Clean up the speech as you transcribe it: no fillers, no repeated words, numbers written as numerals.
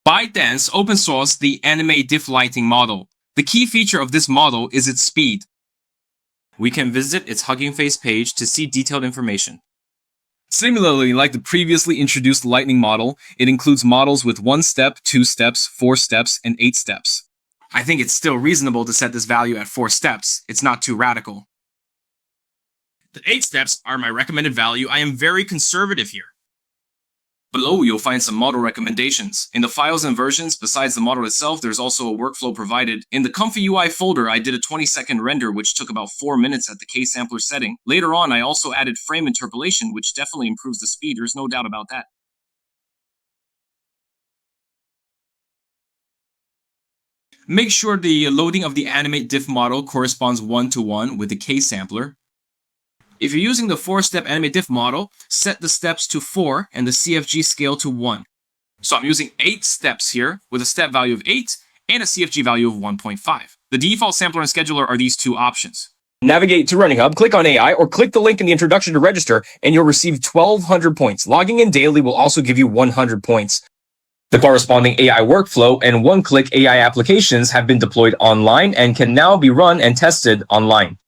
ByteDance open sourced the AnimateDiff lighting model. The key feature of this model is its speed. We can visit its Hugging Face page to see detailed information. Similarly, like the previously introduced Lightning model, it includes models with 1 step, 2 steps, 4 steps, and 8 steps. I think it's still reasonable to set this value at 4 steps. It's not too radical. The 8 steps are my recommended value. I am very conservative here. Below, you'll find some model recommendations. In the files and versions, besides the model itself, there's also a workflow provided. In the Comfy UI folder, I did a 20-second render, which took about 4 minutes at the K-sampler setting. Later on, I also added frame interpolation, which definitely improves the speed. There's no doubt about that. Make sure the loading of the AnimateDiff model corresponds 1-to-1 with the K-sampler. If you're using the 4-step AnimateDiff model, set the steps to 4 and the CFG scale to 1. So I'm using 8 steps here with a step value of 8 and a CFG value of 1.5. The default sampler and scheduler are these two options. Navigate to RunningHub, click on AI, or click the link in the introduction to register, and you'll receive 1,200 points. Logging in daily will also give you 100 points. The corresponding AI workflow and one-click AI applications have been deployed online and can now be run and tested online.